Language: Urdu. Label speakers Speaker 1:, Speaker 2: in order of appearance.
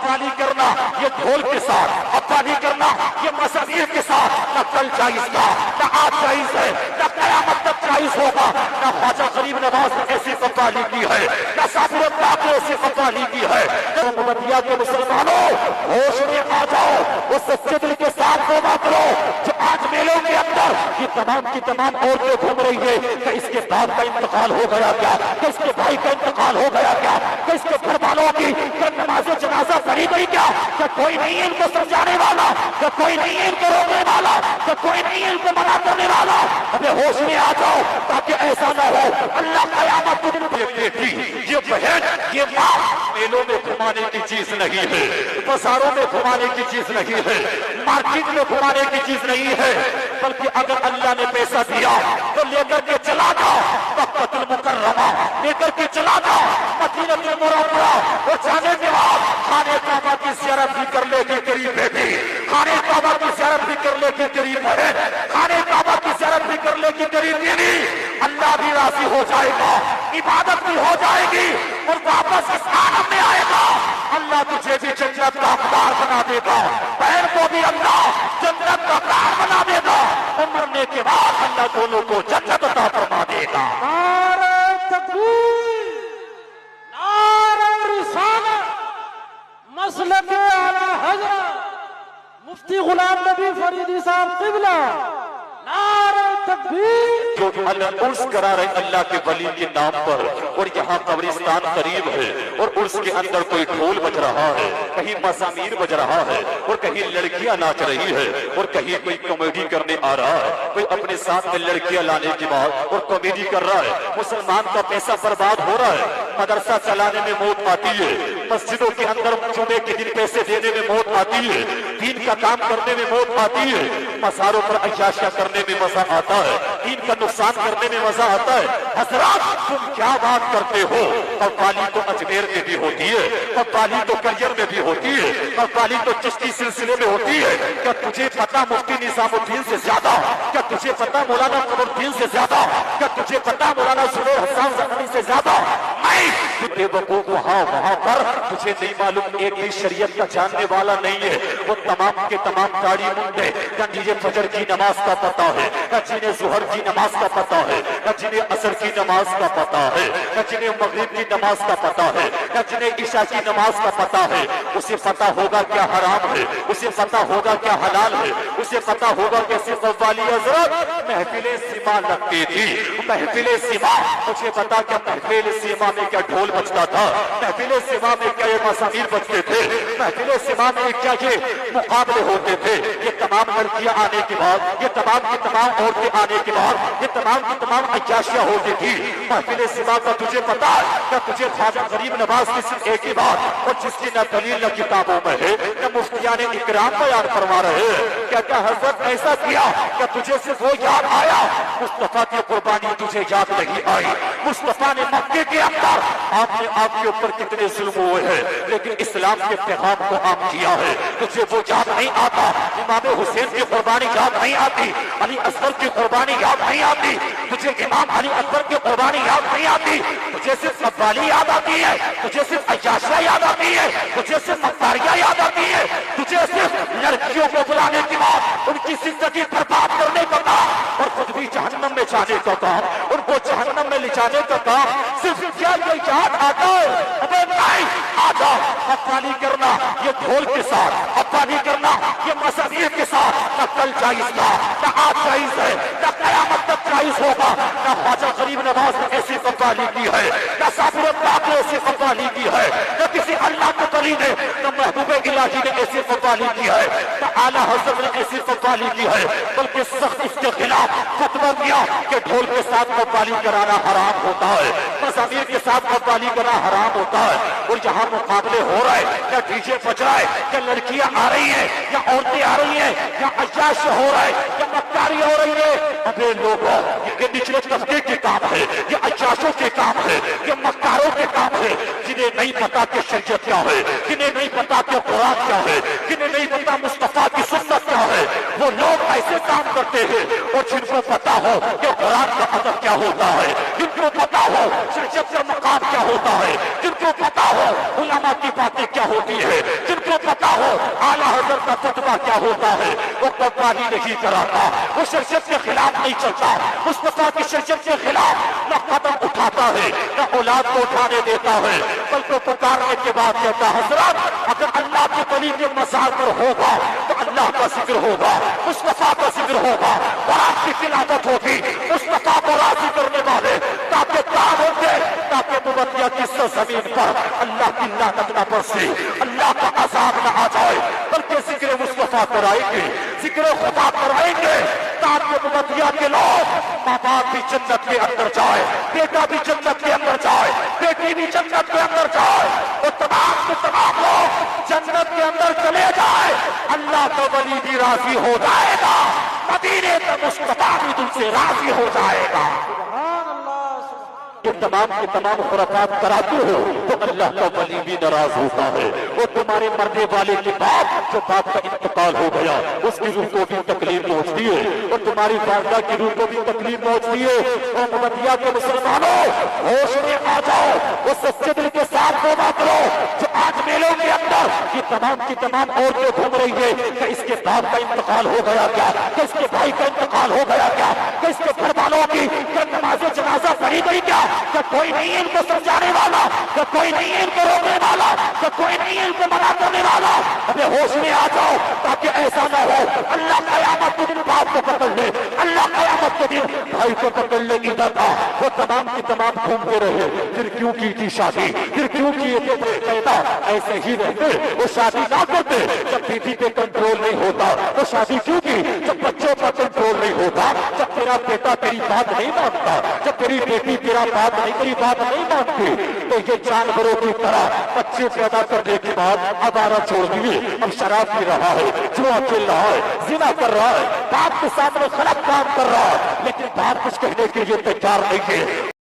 Speaker 1: قوالی کرنا یہ ڈھول کے ساتھ، قوالی کرنا یہ مسامیر کے ساتھ نہ کل جائز تھا، نہ آج جائز ہے، نہ قیامت تک جائز ہوگا۔ نہ خواجہ غریب نواز نے ایسی قوالی کی ہے، نہ صابر پاک نے ایسی قوالی کی ہے۔ محمدیہ کے مسلمانوں ہوش میں آ جاؤ، اس سچے دل کے ساتھ توبہ کرو جو آج میلوں کے اندر یہ تمام کی تمام عورتیں گھوم رہی ہے کہ اس کے باپ کا انتقال ہو گیا کیا، کہ اس کے بھائی کا انتقال ہو گیا کیا، کہ اس کے گھر والوں کی نماز جنازہ پڑھی گئی کیا، کہ کوئی نہیں ہے ان کو سمجھانے والا، کہ کوئی نہیں ہے ان کو روکنے والا، کہ کوئی نہیں ہے ان کو منع کرنے والا۔ ابھی ہوش میں آ جاؤ تاکہ ایسا نہ ہو اللہ قیامت کے دن یہ بیٹی، یہ بہن، یہ ماں میلوں میں گھمانے کی چیز نہیں ہے، بازاروں میں گھمانے کی چیز نہیں ہے، مارکیٹ میں گھمانے کی چیز نہیں ہے، بلکہ اگر اللہ نے پیسہ دیا تو لے کر کے چلا جاؤ مکہ المکرمہ، لے کر کے چلا جاؤ مدینہ المنورہ، اور جانے کے بعد خانہ کعبہ کی زیارت بھی کر لے کے قریب بیٹی، خانہ کعبہ کی زیارت بھی کر لے کے قریب بہن، خانہ کعبہ کی زیارت بھی کر لے کے قریب بیوی، اللہ بھی راضی ہو جائے گا، عبادت بھی ہو جائے گی، اور واپس اس عالم میں آئے گا اللہ تجھے بھی جنت کا حقدار بنا دے گا، بہن کو بھی اللہ جنت کا حقدار بنا دے گا، اور مرنے کے بعد اللہ دونوں کو جنت عطا فرما دے گا۔
Speaker 2: نعرہ تکبیر، نعرہ رسالت، مسلک اعلی حضرت مفتی غلام نبی فریدی صاحب قبلہ، نعرہ تکبیر۔
Speaker 1: جو عرس کرا رہے اللہ کے ولی کے نام پر، اور یہاں قبرستان قریب ہے، اور عرس کے اندر کوئی ڈھول بج رہا ہے، کہیں مزامیر بج رہا ہے، اور کہیں لڑکیاں ناچ رہی ہے، اور کہیں کوئی کامیڈی کرنے آ رہا ہے، کوئی اپنے ساتھ میں لڑکیاں لانے کے بعد اور کامیڈی کر رہا ہے، مسلمان کا پیسہ برباد ہو رہا ہے، مدرسہ چلانے میں موت آتی ہے، مسجدوں کے اندر جمعے کے دن پیسے دینے میں موت آتی ہے، دین کا کام کرنے میں موت آتی ہے، مزاروں پر عیاشیاں کرنے میں مزہ آتا ہے، دین کا نقصان کرنے میں مزہ آتا ہے۔ حضرات تم کیا بات کرتے ہو؟ قوالی تو اجمیر میں بھی ہوتی ہے، قوالی تو کریئر میں بھی ہوتی ہے، قوالی تو چشتی سلسلے میں ہوتی ہے۔ کیا تجھے پتا مفتی نظام الدین سے زیادہ؟ کیا تجھے پتا مولانا قمر الدین سے زیادہ؟ کیا تجھے پتا مولانا زبیر حسان زخمی سے زیادہ؟ بے وقوف وہاں پر تجھے نہیں معلوم ایک بھی شریعت کا جاننے والا نہیں ہے، وہ تمام کے تمام داڑھی منڈے نہ جنہیں فجر کی نماز کا پتا ہے، نہ جنہیں ظہر کی نماز کا پتا ہے، نہ جنہیں عصر کی نماز کا پتا ہے، نہ جنہیں مغرب کی نماز کا پتا ہے، نہ جنہیں عشاء کی نماز کا پتا ہے۔ اسے پتا ہوگا کیا حرام ہے، اسے پتا ہوگا کیا حلال ہے، اسے پتا ہوگا کیسے قوالی حضرت محفل سما لگتی تھی، محفل سما۔ مجھے بتا کیا محفل سما میں کیا ڈھول بجتا تھا، محفل سما میں کیا یہ مزامیر بجتے تھے، محفل سما میں کیا یہ مقابلے ہوتے تھے۔ یہ تمام لڑکیاں آنے کے بعد، یہ تمام کی تمام عورتیں آنے کے بعد، یہ تمام کی تمام عیاشیاں ہوتی تھی۔ محفل سما کا تجھے پتا ہے کیا؟ تجھے خواجہ غریب نواز کی صرف ایک ہی بات، اور جس کی نہ دلیل نہ کتابوں میں ہے نہ مفتیان اکرام بیان فرما رہے ہیں، کیا حضرت ایسا کیا؟ کیا تجھے صرف وہ یاد آیا؟ مصطفیٰ کی قربانی تجھے یاد نہیں آئی؟ مصطفیٰ نے مکے کے اندر آپ نے آپ کے اوپر کتنے ظلم ہوئے ہیں، لیکن اسلام کے پیغام کو عام کیا ہے، تجھے وہ یاد نہیں آتا؟ امام حسین کی قربانی یاد نہیں آتی؟ علی اصغر کی قربانی یاد نہیں آتی؟ تجھے امام علی اکبر کی قربانی یاد نہیں آتی؟ تجھے صرف قوالی یاد آتی ہے؟ تجھے صرف عیاشیاں یاد آتی ہے؟ تجھے صرف افطاریاں یاد آتی ہے؟ تجھے صرف لڑکیوں کو بلانے کے بعد ان کی زندگی برباد کرنے کا کام، اور خود بھی جہنم میں جانے کا کام، ان کو جہنم میں لے جانے کا کام صرف کیا یہ یاد آتا ہے؟ ابے نہیں آتا۔ قوالی کرنا یہ ڈھول کے ساتھ، قوالی کرنا یہ مزامیر کے ساتھ نہ کل جائز تھا، نہ آج جائز ہے، نہ قیامت تک جائز ہوگا۔ نہ خواجہ غریب نواز نے ایسی قوالی کی ہے، نہ صابر پاک نے ایسی قوالی کی ہے، نہ کسی اللہ کے ولی نے، نہ محبوب الہی نے ایسی قوالی کی ہے، نہ اعلیٰ حضرت نے ایسی قوالی کی ہے، بلکہ سخت اس کے خلاف فتویٰ دیا کہ ڈھول کے ساتھ قوالی کرانا حرام ہوتا ہے، مزامیر کے ساتھ قوالی کرنا حرام ہوتا ہے۔ اور یہاں مقابلے ہو رہے، یا ڈی جے بج رہا ہے، یا لڑکیاں آ رہی ہیں، یا عورتیں آ رہی ہیں، یا عیاشی ہو رہا ہے، یا مکاری ہو رہی ہے۔ ابے لوگوں، یہ نچلے طبقے کے کام ہے، یہ عیاشوں کے کام ہے، یہ مکاروں کے کام ہے، جنہیں نہیں پتا کہ شریعت کیا ہے، جنہیں نہیں پتا کہ قرآن کیا ہے، جنہیں نہیں پتا مصطفیٰ کی سنت کیا ہے، وہ لوگ ایسے کام کرتے ہیں۔ اور جن کو پتا ہو کہ قرآن کا ادب کیا ہوتا ہے، جن کو پتا ہو شریعت کا مقام کیا ہوتا ہے، جن کو پتا ہو علماء کی باتیں کیا ہوتی ہے، جن کا فتویٰ کیا ہوتا ہے؟ وہ قوالی نہیں کراتا، وہ شریعت کے خلاف نہیں چلتا، مصطفیٰ کی شریعت کے خلاف نہ قدم اٹھاتا ہے نہ اولاد کو اٹھانے دیتا ہے، بلکہ پکارنے کے بعد کہتا ہے حضرات اگر اللہ کے ولی کے مزار پر ہوگا تو اللہ کا ذکر ہوگا، مصطفیٰ کا ذکر ہوگا، قرآن کی تلاوت ہوگی، مصطفیٰ کو راضی کرنے والے تاکہ کام ہوگے، تاکہ مبتیہ کی سرزمین پر اللہ کی لعنت نہ برسے، اللہ کا عذاب نہ آ جائے، بلکہ ذکر مصطفیٰ کرائیں گے، ذکر خدا کرائیں گے، تاکہ مبتیہ کے لوگ ماں باپ بھی جنت کے اندر جائے، بیٹا بھی جنت کے اندر جائے، بیٹی بھی جنت کے اندر جائے، اور تمام کے تمام لوگ جنت کے اندر چلے جائے، اللہ کا ولی بھی راضی ہو جائے گا، مدینے کا مصطفیٰ بھی تم سے راضی ہو جائے گا۔
Speaker 2: سبحان اللہ،
Speaker 1: یہ تمام کے تمام خرافات کراتے ہو تو اللہ کا ولی بھی ناراض ہوتا ہے، وہ تمہارے مرنے والے کے بعد جو باپ کا انتقال ہو گیا اس کی روح کو بھی تکلیف پہنچتی ہے، اور تمہاری والدہ کی روح کو بھی تکلیف پہنچتی ہے۔ اور محمدیہ کے مسلمانوں ہوش میں آ جاؤ، وہ سچے دل کے ساتھ توبہ کرو جو آج میلوں کے اندر یہ تمام کی تمام عورتیں گھوم رہی ہے کہ اس کے باپ کا انتقال ہو گیا کیا، کہ اس کے بھائی کا انتقال ہو گیا کیا، کہ اس کے گھر والوں کی نماز جنازہ پڑھی گئی کیا، کہ کوئی نہیں ان کو سمجھانے والا، کہ کوئی نہیں ان کو روکنے والا، کہ کوئی نہیں ان کو منع کرنے والا۔ اپنے ہوش میں آ جاؤ تاکہ ایسا نہ ہو اللہ قیامت کے دن باپ کو پکڑ لے، اللہ قیامت کے دن بھائی کو پکڑ لے گی۔ وہ تمام کی تمام گھومتے رہے، پھر کیوں کی تھی شادی، پھر کیوں کیے تھے پیدا، ایسے ہی رہتے، وہ شادی نہ کرتے۔ جب بیوی پہ کنٹرول نہیں ہوتا تو شادی کیوں کی؟ جب بچوں پر کنٹرول نہیں ہوتا، جب تیرا بیٹا تیری بات نہیں مانتا، جب تیری بیٹی تیری بات نہیں مانتی، تو یہ جانوروں کی طرح بچے پیدا کرنے کے بعد آوارہ چھوڑ دیے، اب شراب پی رہا ہے، جوا کھیل رہا ہے، زنا کر رہا ہے، باپ کے سامنے غلط کام کر رہا ہے، لیکن باپ کچھ کہنے کے لیے تیار نہیں ہے۔